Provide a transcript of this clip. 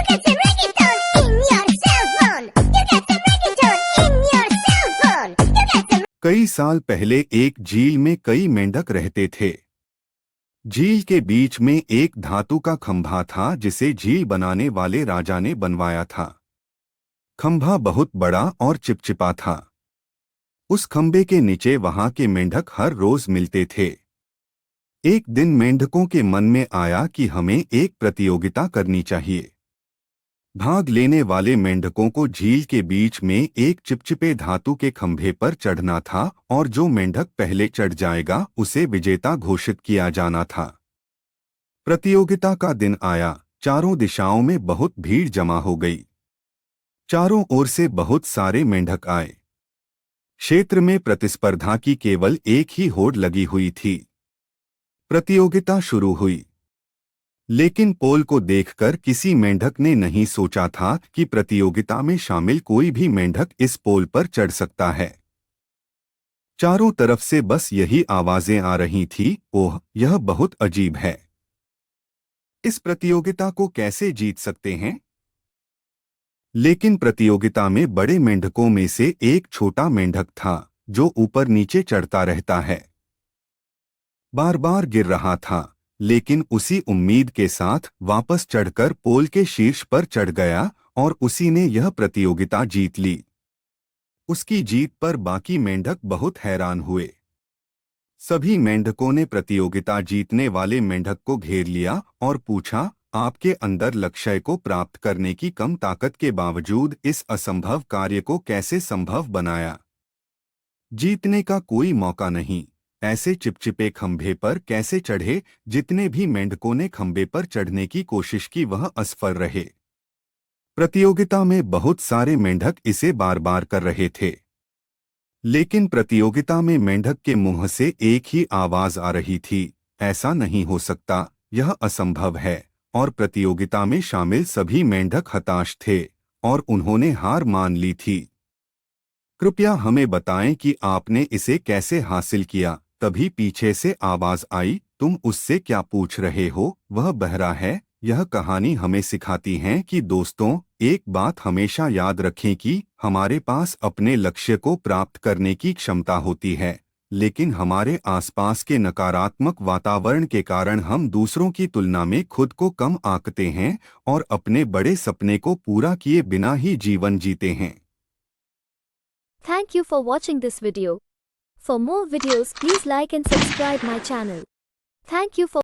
get some reggaeton in your cell phone. You get some reggaeton in your cell phone. You get some. कई साल पहले एक झील में कई मेंढक रहते थे। झील के बीच में एक धातु का खंभा था जिसे झील बनाने वाले राजा ने बनवाया था। खंभा बहुत बड़ा और चिपचिपा था। उस खंभे के नीचे वहां के मेंढक हर रोज मिलते थे। एक दिन मेंढकों के मन में आया कि हमें एक प्रतियोगिता करनी चाहिए। भाग लेने वाले मेंढकों को झील के बीच में एक चिपचिपे धातु के खंभे पर चढ़ना था और जो मेंढक पहले चढ़ जाएगा उसे विजेता घोषित किया जाना था। प्रतियोगिता का दिन आया। चारों दिशाओं में बहुत भीड़ जमा हो गई। चारों ओर से बहुत सारे मेंढक आए। क्षेत्र में प्रतिस्पर्धा की केवल एक ही होड़ लगी हुई थी। प्रतियोगिता शुरू हुई, लेकिन पोल को देखकर किसी मेंढक ने नहीं सोचा था कि प्रतियोगिता में शामिल कोई भी मेंढक इस पोल पर चढ़ सकता है। चारों तरफ से बस यही आवाजें आ रही थी, ओह यह बहुत अजीब है। इस प्रतियोगिता को कैसे जीत सकते हैं? लेकिन प्रतियोगिता में बड़े मेंढकों में से एक छोटा मेंढक था जो ऊपर नीचे चढ़ता रहता है। बार बार गिर रहा था, लेकिन उसी उम्मीद के साथ वापस चढ़कर पोल के शीर्ष पर चढ़ गया और उसी ने यह प्रतियोगिता जीत ली। उसकी जीत पर बाकी मेंढक बहुत हैरान हुए। सभी मेंढकों ने प्रतियोगिता जीतने वाले मेंढक को घेर लिया और पूछा, आपके अंदर लक्ष्य को प्राप्त करने की कम ताकत के बावजूद इस असंभव कार्य को कैसे संभव बनाया? जीतने का कोई मौका नहीं। ऐसे चिपचिपे खंभे पर कैसे चढ़े? जितने भी मेंढकों ने खंभे पर चढ़ने की कोशिश की वह असफल रहे। प्रतियोगिता में बहुत सारे मेंढक इसे बार बार कर रहे थे, लेकिन प्रतियोगिता में मेंढक के मुंह से एक ही आवाज आ रही थी, ऐसा नहीं हो सकता, यह असंभव है। और प्रतियोगिता में शामिल सभी मेंढक हताश थे और उन्होंने हार मान ली थी। कृपया हमें बताएं कि आपने इसे कैसे हासिल किया। तभी पीछे से आवाज आई, तुम उससे क्या पूछ रहे हो? वह बहरा है। यह कहानी हमें सिखाती है कि दोस्तों, एक बात हमेशा याद रखें कि हमारे पास अपने लक्ष्य को प्राप्त करने की क्षमता होती है, लेकिन हमारे आसपास के नकारात्मक वातावरण के कारण हम दूसरों की तुलना में खुद को कम आंकते हैं और अपने बड़े सपने को पूरा किए बिना ही जीवन जीते हैं। Thank you for watching this video. For more videos, please like and subscribe my channel. Thank you for